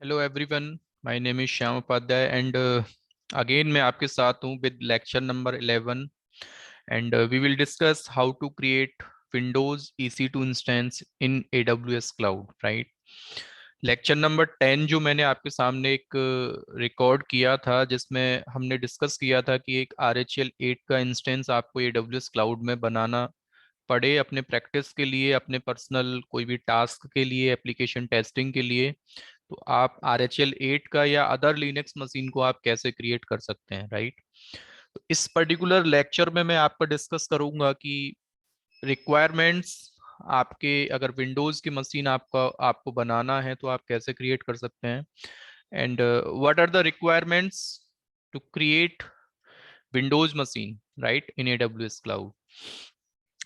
Hello everyone, my name is Shyam Upadhyay and again मैं आपके साथ हूँ with lecture number 11 and we will discuss how to create Windows EC2 instance in AWS cloud, right. Lecture number 10 जो मैंने आपके सामने एक रिकॉर्ड किया था जिसमें हमने डिस्कस किया था कि एक RHEL 8 का इंस्टेंस आपको AWS क्लाउड में बनाना पड़े अपने प्रैक्टिस के लिए, अपने पर्सनल कोई भी टास्क के लिए, एप्लीकेशन टेस्टिंग के लिए, तो आप RHEL 8 का या अदर लिनक्स मशीन को आप कैसे क्रिएट कर सकते हैं, राइट। तो इस पर्टिकुलर लेक्चर में मैं आपको डिस्कस करूंगा कि रिक्वायरमेंट्स आपके, अगर विंडोज की मशीन आपको बनाना है तो आप कैसे क्रिएट कर सकते हैं, and what are the requirements to create Windows machine, right, in AWS cloud.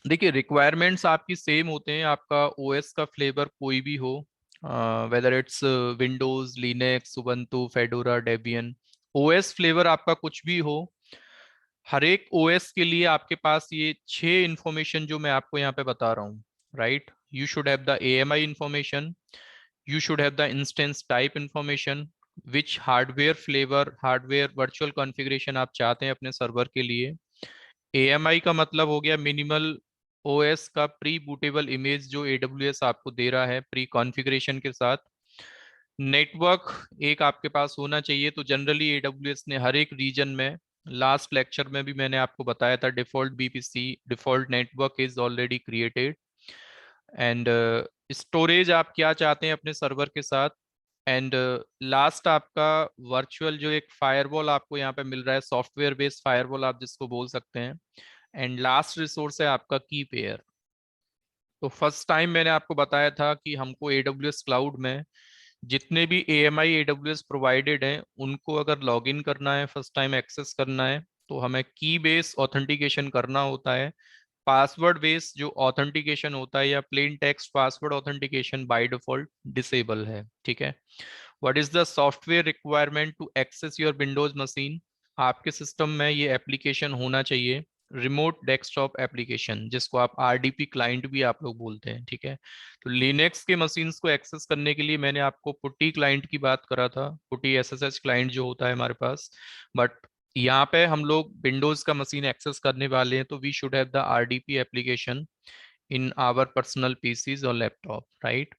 देखिए, रिक्वायरमेंट्स आपकी सेम होते हैं, आपका ओएस का फ्लेवर कोई भी हो, whether it's Windows, Linux, Ubuntu, Fedora, Debian, OS flavour आपका कुछ भी हो, हर एक ओएस के लिए आपके पास ये 6 इंफॉर्मेशन जो मैं आपको यहाँ पे बता रहा हूँ, right. You should have the AMI information, you should have the instance type information, which hardware flavour, hardware virtual configuration आप चाहते हैं अपने सर्वर के लिए। AMI का मतलब हो गया मिनिमल OS का प्री बूटेबल इमेज जो AWS आपको दे रहा है प्री कॉन्फ़िगरेशन के साथ। नेटवर्क एक आपके पास होना चाहिए, तो जनरली AWS ने हर एक रीजन में, लास्ट लेक्चर में भी मैंने आपको बताया था, default BPC, default network is already created. And storage आप क्या चाहते हैं अपने सर्वर के साथ। एंड लास्ट आपका वर्चुअल जो एक फायरवॉल आपको यहाँ पे मिल रहा है, सॉफ्टवेयर बेस्ड फायरवॉल आप जिसको बोल सकते हैं। एंड लास्ट रिसोर्स है आपका की पेयर। तो फर्स्ट टाइम मैंने आपको बताया था कि हमको AWS क्लाउड में जितने भी AMI AWS प्रोवाइडेड हैं उनको अगर लॉगिन करना है, फर्स्ट टाइम एक्सेस करना है, तो हमें की बेस ऑथेंटिकेशन करना होता है। पासवर्ड बेस जो ऑथेंटिकेशन होता है या plain text password authentication by default disable है, ठीक है। What is the software requirement to access your Windows machine. आपके सिस्टम में ये एप्लीकेशन होना चाहिए, रिमोट डेस्कटॉप एप्लीकेशन, जिसको आप RDP क्लाइंट भी आप लोग बोलते हैं, ठीक है। तो लिनक्स के मशीन्स को एक्सेस करने के लिए मैंने आपको पुट्टी क्लाइंट की बात करा था, पुट्टी SSH क्लाइंट जो होता है हमारे पास। बट यहाँ पे हम लोग विंडोज का मशीन एक्सेस करने वाले हैं, तो we should have the RDP application in our personal PCs और लैपटॉप, राइट।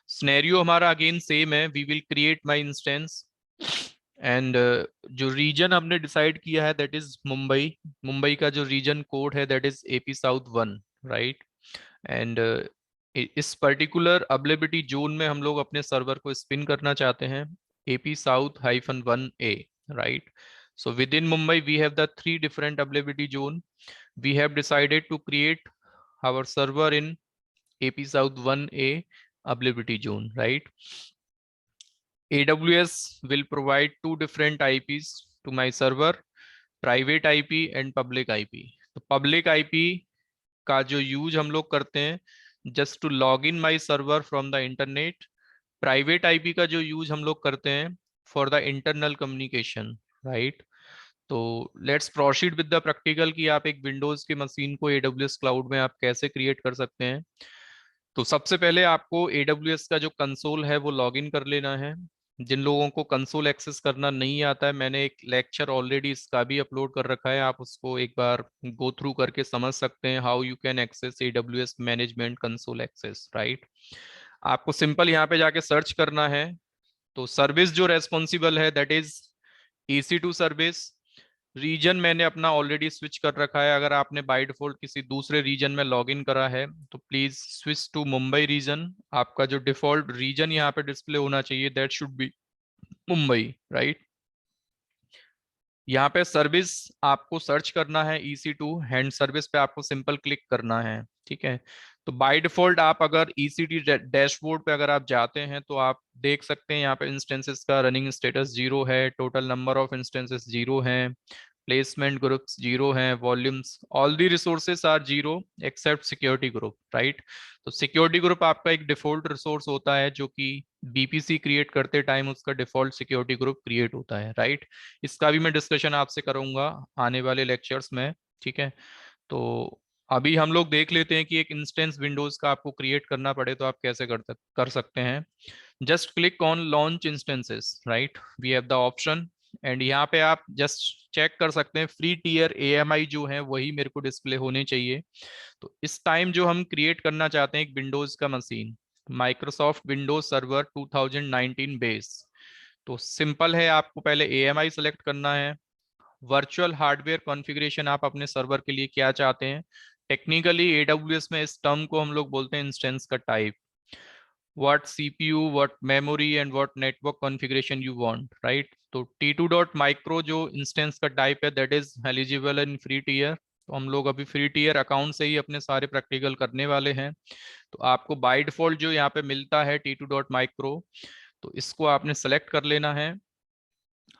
स्नेरियो हमारा अगेन सेम है, we will create my instance and जो रीजन हमने डिसाइड किया है दैट इज मुंबई। मुंबई का जो रीजन कोड है that is AP South 1, right. And इस पर्टिकुलर अवेलेबिलिटी जोन में हम लोग अपने सर्वर को स्पिन करना चाहते हैं, AP South-1A, right. So within Mumbai, we have the 3 different availability zone. We have decided to create our server in AP South 1A availability zone, right? AWS will provide 2 different IPs to my server, private IP and public IP. तो public IP का जो use हम लोग करते हैं just to log in my server from the internet. Private IP का जो use हम लोग करते हैं for the internal communication, right. तो let's proceed with the practical कि आप एक विंडोज की मशीन को AWS क्लाउड में आप कैसे क्रिएट कर सकते हैं। तो सबसे पहले आपको AWS का जो कंसोल है वो लॉगिन कर लेना है। जिन लोगों को कंसोल एक्सेस करना नहीं आता है, मैंने एक लेक्चर ऑलरेडी इसका भी अपलोड कर रखा है, आप उसको एक बार गो थ्रू करके समझ सकते हैं, how you can access AWS management console access, right. आपको सिंपल यहाँ पे जाके सर्च करना है। तो सर्विस जो रेस्पॉन्सिबल है that is EC2 service. Reason मैंने अपना ऑलरेडी स्विच कर रखा है, अगर आपने बाय डिफॉल्ट किसी दूसरे रीजन में लॉगिन करा है तो please switch to Mumbai region. आपका जो डिफॉल्ट रीजन यहाँ पे डिस्प्ले होना चाहिए that should be Mumbai, right. यहाँ पे सर्विस आपको सर्च करना है EC2 हैंड सर्विस पे आपको सिंपल क्लिक करना है, ठीक है। तो बाय डिफॉल्ट आप अगर EC2 डैशबोर्ड पे अगर आप जाते हैं तो आप देख सकते हैं यहाँ पे इंस्टेंसेस का रनिंग स्टेटस 0 है, टोटल नंबर ऑफ इंस्टेंसेस 0 हैं, प्लेसमेंट ग्रुप्स 0 हैं, volumes, all the resources are 0 except security group, right. तो सिक्योरिटी ग्रुप आपका एक डिफॉल्ट रिसोर्स होता है जो कि BPC क्रिएट करते टाइम उसका डिफॉल्ट सिक्योरिटी ग्रुप क्रिएट होता है, राइट। इसका भी मैं डिस्कशन आपसे करूंगा आने वाले लेक्चर्स में, ठीक है। तो अभी हम लोग देख लेते हैं कि एक इंस्टेंस विंडोज का आपको क्रिएट करना पड़े तो आप कैसे कर सकते हैं। Just click on launch instances, right, we have the option. And यहाँ पे आप जस्ट चेक कर सकते हैं फ्री टीयर AMI जो है वही मेरे को डिस्प्ले होने चाहिए। तो इस टाइम जो हम क्रिएट करना चाहते हैं एक विंडोज का machine, Microsoft Windows server 2019 base. तो सिंपल है, आपको पहले AMI सेलेक्ट करना है। वर्चुअल हार्डवेयर कॉन्फ़िगरेशन आप अपने सर्वर के लिए क्या चाहते हैं। टेक्निकली AWS में इस टर्म को हम लोग बोलते हैं इंस्टेंस का type. what CPU, what memory and what network configuration you want, right? तो T2.micro जो इंस्टेंस का टाइप है that is eligible in free tier. तो हम लोग अभी फ्री टीयर अकाउंट से ही अपने सारे प्रैक्टिकल करने वाले हैं। तो आपको बाय डिफॉल्ट जो यहाँ पे मिलता है T2.micro, तो इसको आपने सेलेक्ट कर लेना है।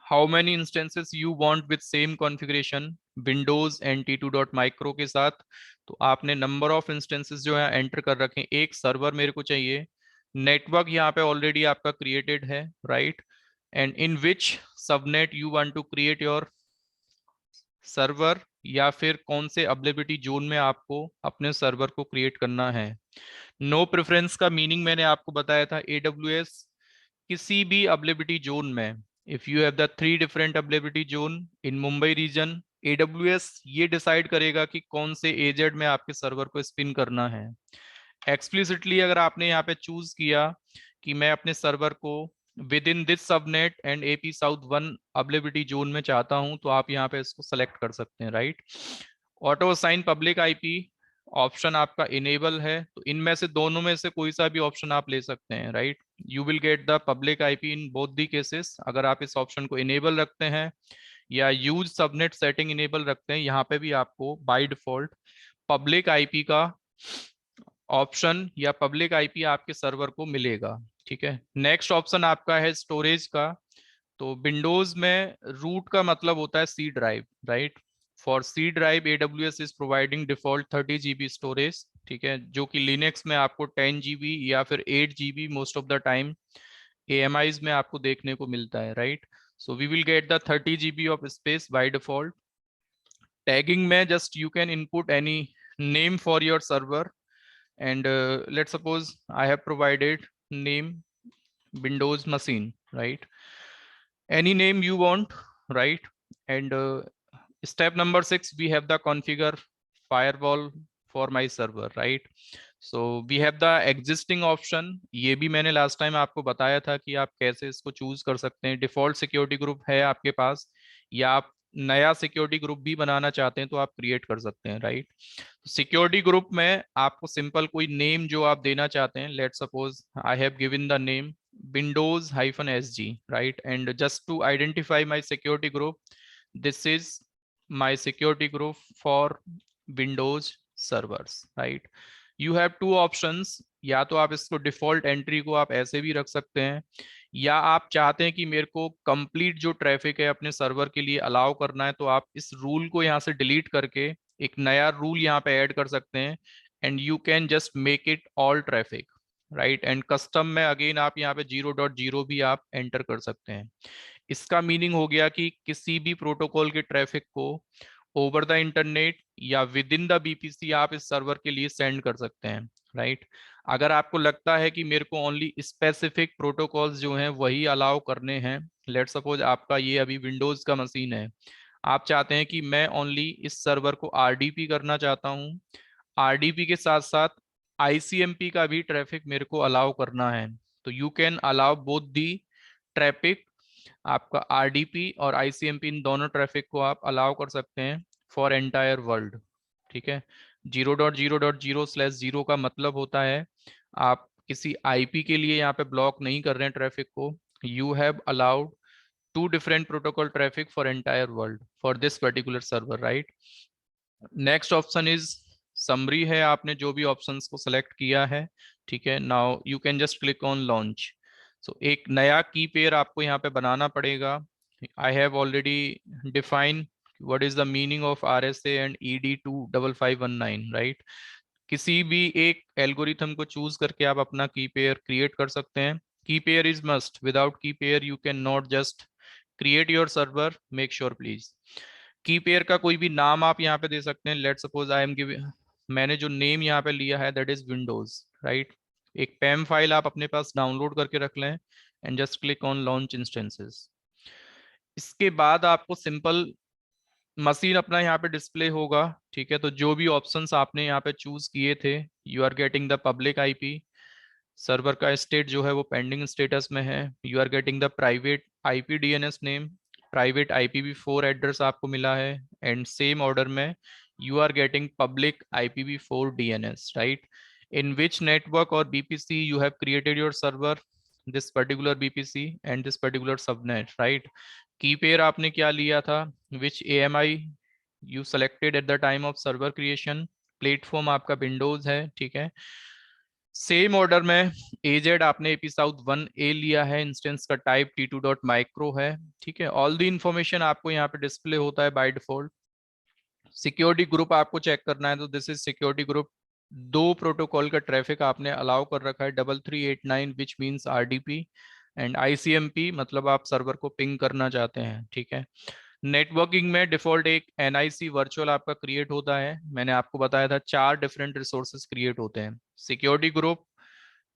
How many instances you want with same configuration Windows and T2.micro के साथ। तो आपने नंबर ऑफ इंस्टेंसेस जो है एंटर कर रखे हैं, एक सर्वर मेरे को चाहिए। नेटवर्क यहाँ पे ऑलरेडी आपका क्रिएटेड है, right. And in which subnet you want to create your server, या फिर कौन से अवेलेबिलिटी जोन में आपको अपने सर्वर को क्रिएट करना है। नो प्रेफरेंस का मीनिंग मैंने आपको बताया था, AWS किसी भी अवेलेबिलिटी जोन में, if you have the 3 different availability zone in Mumbai region, AWS ये डिसाइड करेगा कि कौन से AZ में आपके सर्वर को स्पिन करना है। एक्सप्लिसिटली अगर आपने यहाँ पे चूज किया कि मैं अपने सर्वर को with in this subnet and AP south 1 availability zone में चाहता हूं, तो आप यहाँ पे इसको सेलेक्ट कर सकते हैं, right. Auto assign public IP option आपका इनेबल है, तो इनमें से दोनों में से कोई सा भी ऑप्शन आप ले सकते हैं, right. You will get the public IP in both the cases. अगर आप इस ऑप्शन को इनेबल रखते हैं या यूज सबनेट सेटिंग इनेबल रखते हैं, यहाँ पे भी आपको बाय डिफॉल्ट पब्लिक IP का ऑप्शन या पब्लिक IP आपके सर्वर को मिलेगा, ठीक है। नेक्स्ट ऑप्शन आपका है स्टोरेज का। तो विंडोज में रूट का मतलब होता है C drive, right. For C drive AWS is providing default 30 GB storage, ठीक है, जो कि लिनक्स में आपको 10 GB या फिर 8 GB most of the time AMIs में आपको देखने को मिलता है, right. So we will get the 30 GB of space by default. Tagging में just you can input any name for your server, and let's suppose I have provided name Windows machine, right, any name you want, right. And step number 6, we have the configure firewall for my server, right. So we have the existing option, ये भी मैंने last time आपको बताया था कि आप कैसे इसको चूज कर सकते हैं। डिफॉल्ट सिक्योरिटी ग्रुप है आपके पास, या आप नया सिक्योरिटी ग्रुप भी बनाना चाहते हैं तो आप क्रिएट कर सकते हैं, राइट। सिक्योरिटी ग्रुप में आपको सिंपल कोई नेम जो आप देना चाहते हैं, let suppose I have given the name Windows-SG, right, and just to identify my security group, this is my security group for Windows servers, right. You have two options, या तो आप इसको डिफॉल्ट एंट्री को आप ऐसे भी रख सकते हैं, या आप चाहते हैं कि मेरे को कंप्लीट जो ट्रैफिक है अपने सर्वर के लिए अलाउ करना है, तो आप इस रूल को यहाँ से डिलीट करके एक नया रूल यहाँ पे ऐड कर सकते हैं, and you can just make it all traffic, right. And custom में अगेन आप यहाँ पे 0.0 भी आप एंटर कर सकते हैं। इसका मीनिंग हो गया कि किसी भी प्रोटोकॉल के ट्रैफिक को ओवर द इंटरनेट या विद इन द BPC आप इस सर्वर के लिए सेंड कर सकते हैं, राइट। अगर आपको लगता है कि मेरे को ओनली स्पेसिफिक प्रोटोकॉल्स जो हैं वही अलाउ करने हैं, लेट सपोज आपका ये अभी विंडोज का मशीन है, आप चाहते हैं कि मैं ओनली इस सर्वर को RDP करना चाहता हूँ, RDP के साथ साथ ICMP का भी ट्रैफिक मेरे को अलाउ करना है, तो you can allow both the traffic, आपका RDP और ICMP इन दोनों ट्रैफिक को आप अलाउ कर सकते हैं फॉर एंटायर वर्ल्ड, ठीक है। 0.0.0/0 का मतलब होता है आप किसी IP के लिए यहाँ पे ब्लॉक नहीं कर रहे हैं ट्रैफिक को, you have allowed 2 different protocol traffic for entire world for this particular server, right. Next option is summary है, आपने जो भी ऑप्शंस को सिलेक्ट किया है, ठीक है। Now you can just click on launch. So एक नया की पेयर आपको यहाँ पे बनाना पड़ेगा। I have already define what is the meaning of RSA and ED25519, right. किसी भी एक एल्गोरिथम को चूज करके आप अपना की पेयर क्रिएट कर सकते हैं। की पेयर इज मस्ट, विदाउट की pair you can not just create your server, make sure please. की पेयर का कोई भी नाम आप यहाँ पे दे सकते हैं, let suppose I am giving, मैंने जो नेम यहाँ पे लिया है दैट इज विंडोज, राइट। एक पैम फाइल आप अपने पास डाउनलोड करके रख लें and just click on launch instances. इसके बाद आपको सिंपल मशीन अपना यहाँ पे डिस्प्ले होगा, ठीक है। तो जो भी ऑप्शंस आपने यहाँ पे चूज किए थे, you are getting the public IP, server का स्टेट जो है वो पेंडिंग स्टेटस में है, you are getting the private IP DNS name, private IPv4 address आपको मिला है, एंड सेम ऑर्डर में you are getting public IPv4 DNS, right. In which network और BPC you have created your server, this particular BPC and this particular subnet, right. Key pair आपने क्या लिया था, विच AMI you selected at the time of server creation, platform आपका Windows है, ठीक है। Same order में AZ आपने AP South 1A लिया है, इंस्टेंस का टाइप T2.micro है, ठीक है। ऑल द इंफॉर्मेशन आपको यहाँ पे डिस्प्ले होता है बाय डिफॉल्ट। सिक्योरिटी ग्रुप आपको चेक करना है, तो दिस इज सिक्योरिटी ग्रुप। दो प्रोटोकॉल का ट्रैफिक आपने अलाउ कर रखा है, 3389 which means RDP, and ICMP मतलब आप सर्वर को पिंग करना चाहते हैं, ठीक है। नेटवर्किंग में डिफॉल्ट एक NIC वर्चुअल आपका क्रिएट होता है, मैंने आपको बताया था 4 डिफरेंट रिसोर्सेज क्रिएट होते हैं। सिक्योरिटी ग्रुप,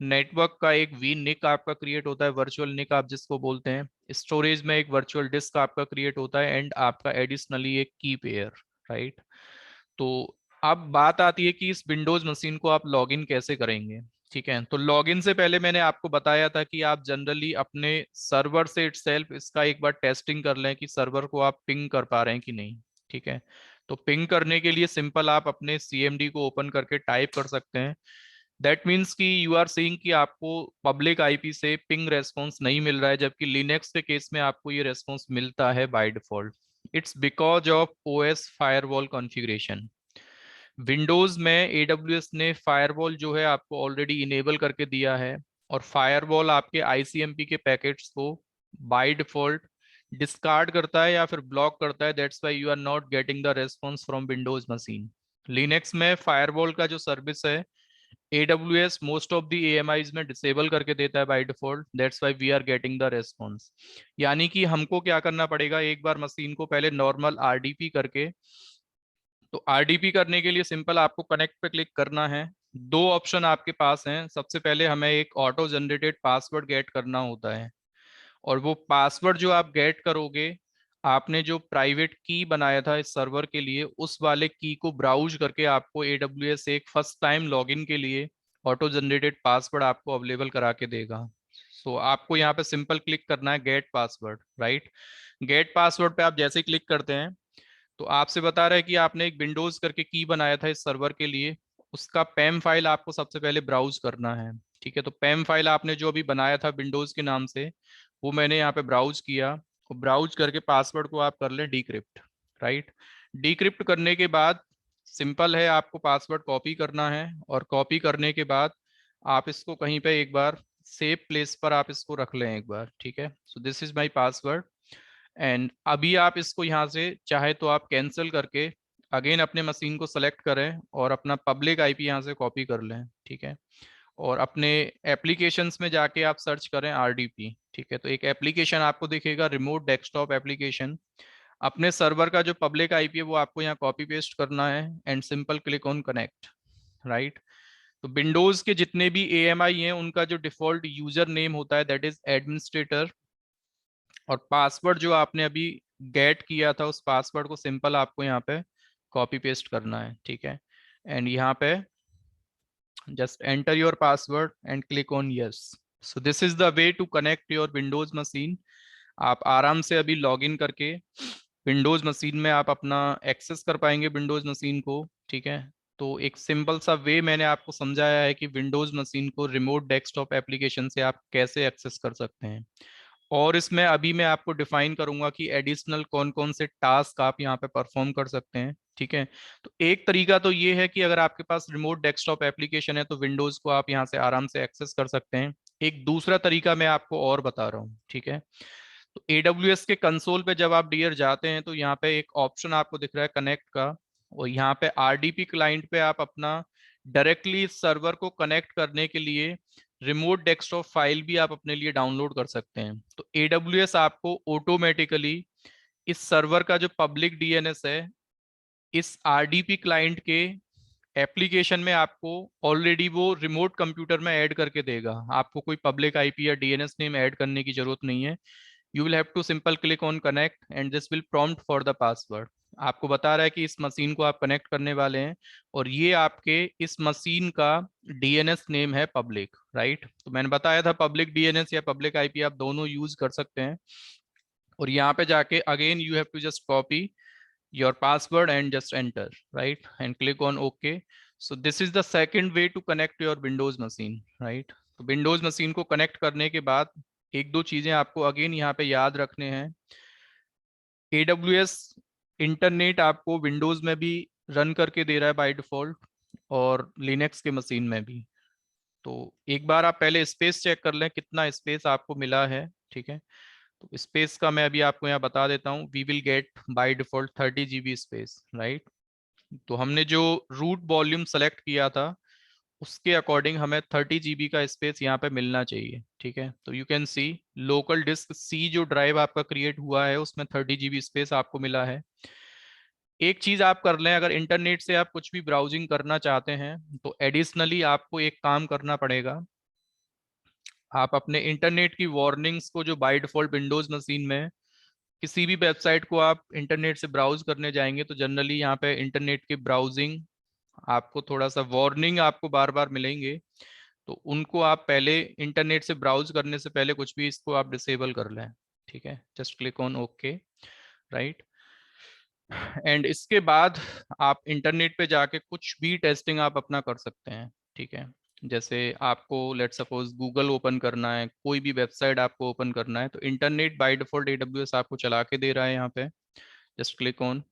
नेटवर्क का एक VNIC आपका क्रिएट होता है, वर्चुअल निक आप जिसको बोलते हैं। स्टोरेज में एक वर्चुअल डिस्क आपका क्रिएट होता है, एंड आपका एडिशनली एक की पेयर, राइट। तो अब बात आती है कि इस विंडोज मशीन को आप लॉगिन कैसे करेंगे, ठीक है। तो लॉगिन से पहले मैंने आपको बताया था कि आप जनरली अपने सर्वर से इटसेल्फ इसका एक बार टेस्टिंग कर लें कि सर्वर को आप पिंग कर पा रहे हैं कि नहीं, ठीक है। तो पिंग करने के लिए सिंपल आप अपने CMD को ओपन करके टाइप कर सकते हैं। दैट मीन्स कि यू आर सीइंग कि आपको पब्लिक IP से पिंग रेस्पॉन्स नहीं मिल रहा है, जबकि लिनक्स के केस में आपको ये रेस्पॉन्स मिलता है by default. It's because of OS firewall configuration. Windows में AWS ने फायरवॉल जो है आपको ऑलरेडी इनेबल करके दिया है, और फायरवॉल आपके ICMP के पैकेट्स को बाय डिफॉल्ट डिस्कार्ड करता है या फिर ब्लॉक करता है। That's why you are not getting the response from Windows machine. Linux में फायरवॉल का जो सर्विस है, AWS most of the AMIs में डिसेबल करके देता है by default, that's why we are getting the response. यानी कि हमको क्या करना पड़ेगा, एक बार मशीन को पहले नॉर्मल RDP करके, तो RDP करने के लिए सिंपल आपको कनेक्ट पे क्लिक करना है। दो ऑप्शन आपके पास हैं, सबसे पहले हमें एक ऑटो जनरेटेड पासवर्ड गेट करना होता है, और वो पासवर्ड जो आप गेट करोगे, आपने जो प्राइवेट की बनाया था इस सर्वर के लिए, उस वाले की को ब्राउज करके आपको AWS एक फर्स्ट टाइम लॉगिन के लिए ऑटो जनरेटेड पासवर्ड आपको अवेलेबल करा के देगा। सो आपको यहाँ पे सिंपल क्लिक करना है gate password, right. Gate password पे आप जैसे ही क्लिक करते हैं, तो आपसे बता रहा है कि आपने एक विंडोज करके की बनाया था इस सर्वर के लिए, उसका पैम फाइल आपको सबसे पहले ब्राउज करना है, ठीक है। तो पैम फाइल आपने जो अभी बनाया था विंडोज के नाम से, वो मैंने यहाँ पे ब्राउज किया, और ब्राउज करके पासवर्ड को आप कर लें डिक्रिप्ट, राइट। डिक्रिप्ट करने के बाद सिंपल है, आपको पासवर्ड कॉपी करना है, और कॉपी करने के बाद आप इसको कहीं पे एक बार सेफ प्लेस पर आप इसको रख लें एक बार, ठीक है। सो this is my password, and अभी आप इसको यहाँ से चाहे तो आप कैंसिल करके अगेन अपने मशीन को सेलेक्ट करें और अपना पब्लिक IP यहाँ से कॉपी कर लें, ठीक है। और अपने एप्लीकेशंस में जाके आप सर्च करें RDP, ठीक है। तो एक एप्लीकेशन आपको दिखेगा, रिमोट डेस्कटॉप एप्लीकेशन। अपने सर्वर का जो पब्लिक IP है वो आपको यहाँ कॉपी पेस्ट करना है, and simple click on connect, right. तो विंडोज के जितने भी AMI हैं उनका जो डिफॉल्ट यूजर नेम होता है दैट इज एडमिनिस्ट्रेटर, और पासवर्ड जो आपने अभी गेट किया था उस पासवर्ड को सिंपल आपको यहाँ पे कॉपी पेस्ट करना है, ठीक है। एंड यहाँ पे just enter your password and click on yes. So this is the way to connect your Windows machine. आप आराम से अभी लॉगिन करके विंडोज मशीन में आप अपना एक्सेस कर पाएंगे विंडोज मशीन को, ठीक है। तो एक सिंपल सा वे मैंने आपको समझाया है कि विंडोज मशीन को रिमोट डेस्कटॉप एप्लीकेशन से आप कैसे एक्सेस कर सकते हैं, और इसमें अभी मैं आपको डिफाइन करूंगा कि एडिशनल कौन कौन से टास्क आप यहाँ पे परफॉर्म कर सकते हैं, ठीक है। तो एक तरीका तो ये है कि अगर आपके पास रिमोट डेस्कटॉप एप्लीकेशन है तो विंडोज को आप यहाँ से आराम से एक्सेस कर सकते हैं। एक दूसरा तरीका मैं आपको और बता रहा हूँ, ठीक है। तो AWS के कंसोल पे जब आप डियर जाते हैं तो यहाँ पे एक ऑप्शन आपको दिख रहा है कनेक्ट का, और यहाँ पे RDP क्लाइंट पे आप अपना डायरेक्टली सर्वर को कनेक्ट करने के लिए रिमोट डेस्कटॉप फाइल भी आप अपने लिए डाउनलोड कर सकते हैं। तो AWS आपको ऑटोमेटिकली इस सर्वर का जो पब्लिक DNS है, इस RDP क्लाइंट के एप्लीकेशन में आपको ऑलरेडी वो रिमोट कंप्यूटर में ऐड करके देगा, आपको कोई पब्लिक आईपी या डीएनएस नेम ऐड करने की जरूरत नहीं है। You will have to simple click on connect and this will prompt for the password. आपको बता रहा है कि इस मशीन को आप कनेक्ट करने वाले हैं और ये आपके इस मशीन का डीएनएस नेम है पब्लिक, राइट। तो मैंने बताया था पब्लिक डीएनएस या पब्लिक आईपी आप दोनों यूज कर सकते हैं। और यहाँ पे जाके again you have to just copy your password and just enter, right, and click on OK. So this is the second way to connect your Windows machine, right? तो Windows machine को connect करने के बाद एक दो चीजें आपको again यहाँ पे याद रखने हैं। AWS इंटरनेट आपको विंडोज में भी रन करके दे रहा है बाय डिफॉल्ट और लिनक्स के मशीन में भी। तो एक बार आप पहले स्पेस चेक कर लें कितना स्पेस आपको मिला है, ठीक है। तो स्पेस का मैं अभी आपको यहाँ बता देता हूँ। We will get by default 30 GB space, right. तो हमने जो रूट वॉल्यूम सेलेक्ट किया था उसके अकॉर्डिंग हमें 30 GB का स्पेस यहाँ पे मिलना चाहिए, ठीक है। तो you can see local disk C जो ड्राइव आपका क्रिएट हुआ है उसमें 30 GB स्पेस आपको मिला है। एक चीज आप कर लें, अगर इंटरनेट से आप कुछ भी ब्राउजिंग करना चाहते हैं तो एडिशनली आपको एक काम करना पड़ेगा। आप अपने इंटरनेट की वार्निंग्स को जो बाय डिफॉल्ट विंडोज मशीन में किसी भी वेबसाइट को आप इंटरनेट से ब्राउज करने जाएंगे तो जनरली यहाँ पे इंटरनेट की ब्राउजिंग आपको थोड़ा सा वार्निंग आपको बार बार मिलेंगे। तो उनको आप पहले इंटरनेट से ब्राउज करने से पहले कुछ भी इसको आप डिसेबल कर लें, ठीक है। Just click on okay, right. And इसके बाद आप इंटरनेट पे जाके कुछ भी टेस्टिंग आप अपना कर सकते हैं, ठीक है। जैसे आपको लेट सपोज गूगल ओपन करना है, कोई भी वेबसाइट आपको ओपन करना है तो इंटरनेट बाय डिफॉल्ट AWS आपको चला के दे रहा है यहाँ पे। Just click on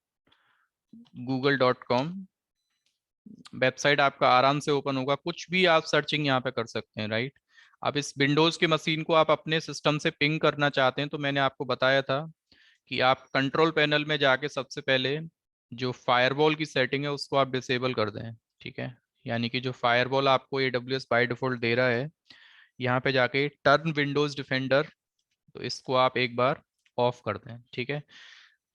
google.com, website आपका आराम से ओपन होगा, कुछ भी आप सर्चिंग यहाँ पे कर सकते हैं, राइट। अब इस विंडोज के मशीन को आप अपने सिस्टम से पिंग करना चाहते हैं तो मैंने आपको बताया था कि आप कंट्रोल पैनल में जाके सबसे पहले जो फायरवॉल की सेटिंग है उसको आप डिसेबल कर दें, ठीक है। यानी कि जो फायरवॉल आपको AWS बाय डिफॉल्ट दे रहा है यहाँ पे जाके टर्न विंडोज डिफेंडर, तो इसको आप एक बार ऑफ कर दें, ठीक है।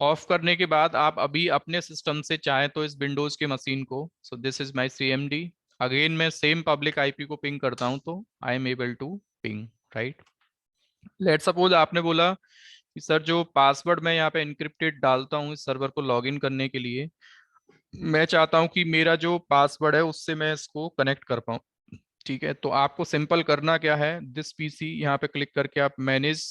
ऑफ करने के बाद आप अभी अपने सिस्टम से चाहें तो इस विंडोज के मशीन को, so this is my CMD, again मैं सेम पब्लिक आईपी को पिंग करता हूं तो I am able to ping, right. Let suppose आपने बोला कि सर जो पासवर्ड मैं यहाँ पे इनक्रिप्टेड डालता हूँ इस सर्वर को लॉगिन करने के लिए, मैं चाहता हूँ कि मेरा जो पासवर्ड है उससे मैं इसको कनेक्ट कर पाऊँ, ठीक है। तो आपको सिंपल करना क्या है, दिस पीसी यहाँ पे क्लिक करके आप मैनेज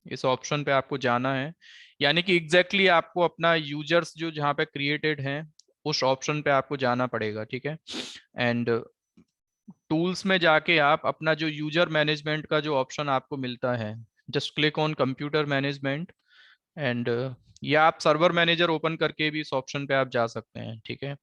इस ऑप्शन पे आपको जाना है। यानी कि एग्जैक्टली exactly आपको अपना यूजर्स जो जहाँ पे क्रिएटेड हैं उस ऑप्शन पे आपको जाना पड़ेगा, ठीक है। एंड टूल्स में जाके आप अपना जो यूजर मैनेजमेंट का जो ऑप्शन आपको मिलता है, just click on computer management and या आप सर्वर मैनेजर ओपन करके भी इस ऑप्शन पे आप जा सकते हैं, ठीक है।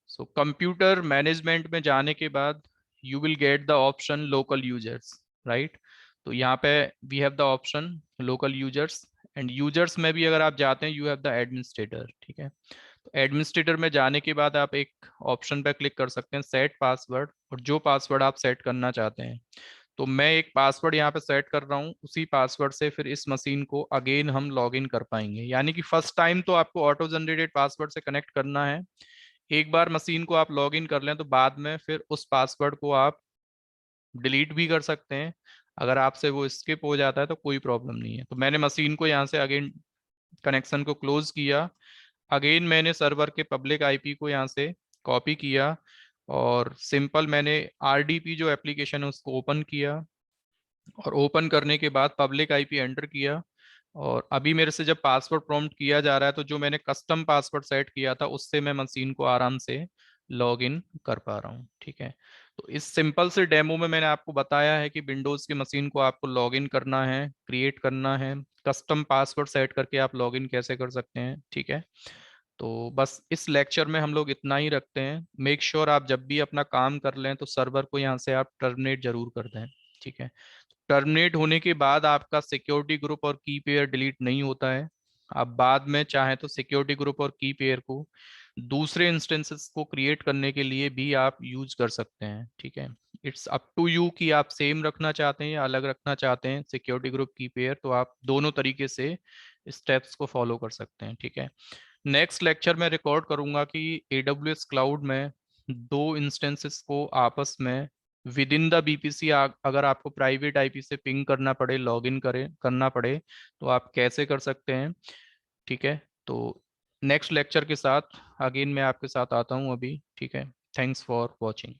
सो कंप्यूटर मैनेजमेंट में जाने के बाद you will get the option local users, right. तो यहाँ पे we have the option local users and users में भी अगर आप जाते हैं यू हैव द एडमिनिस्ट्रेटर, ठीक है। तो एडमिनिस्ट्रेटर में जाने के बाद आप एक ऑप्शन पे क्लिक कर सकते हैं सेट पासवर्ड, और जो पासवर्ड आप सेट करना चाहते हैं, तो मैं एक पासवर्ड यहाँ पे सेट कर रहा हूँ, उसी पासवर्ड से फिर इस मशीन को अगेन हम लॉग इन कर पाएंगे। यानी कि फर्स्ट टाइम तो आपको ऑटो जनरेटेड पासवर्ड से कनेक्ट करना है, एक बार मशीन को आप लॉग इन कर लें तो बाद में फिर उस पासवर्ड को आप डिलीट भी कर सकते हैं। अगर आपसे वो स्किप हो जाता है तो कोई प्रॉब्लम नहीं है। तो मैंने मशीन को यहाँ से अगेन कनेक्शन को क्लोज किया, अगेन मैंने सर्वर के पब्लिक आईपी को यहाँ से कॉपी किया और सिंपल मैंने RDP जो एप्लीकेशन है उसको ओपन किया और ओपन करने के बाद पब्लिक आईपी एंटर किया। और अभी मेरे से जब पासवर्ड प्रॉम्प्ट किया जा रहा है तो जो मैंने कस्टम पासवर्ड सेट किया था उससे मैं मशीन को आराम से लॉग इन कर पा रहा हूँ, ठीक है। तो इस सिंपल से डेमो में मैंने आपको बताया है कि विंडोज की मशीन को आपको लॉग इन करना है, क्रिएट करना है, कस्टम पासवर्ड सेट करके आप लॉग इन कैसे कर सकते हैं, ठीक है। तो बस इस लेक्चर में हम लोग इतना ही रखते हैं। मेक श्योर आप जब भी अपना काम कर लें तो सर्वर को यहाँ से आप टर्मिनेट जरूर कर दें, ठीक है। टर्मिनेट होने के बाद आपका सिक्योरिटी ग्रुप और की पेयर डिलीट नहीं होता है। आप बाद में चाहें तो सिक्योरिटी ग्रुप और की पेयर को दूसरे इंस्टेंसेस को क्रिएट करने के लिए भी आप यूज कर सकते हैं, ठीक है। इट्स अप टू यू कि आप सेम रखना चाहते हैं या अलग रखना चाहते हैं सिक्योरिटी ग्रुप की पेयर, तो आप दोनों तरीके से स्टेप्स को फॉलो कर सकते हैं, ठीक है। नेक्स्ट लेक्चर में रिकॉर्ड करूंगा कि AWS क्लाउड में दो इंस्टेंसेस को आपस में विद इन द बीपीसी अगर आपको प्राइवेट आईपी से पिंग करना पड़े, लॉगिन करना पड़े, तो आप कैसे कर सकते हैं। ठीक है, तो नेक्स्ट लेक्चर के साथ अगेन मैं आपके साथ आता हूँ अभी। ठीक है, थैंक्स फॉर वॉचिंग।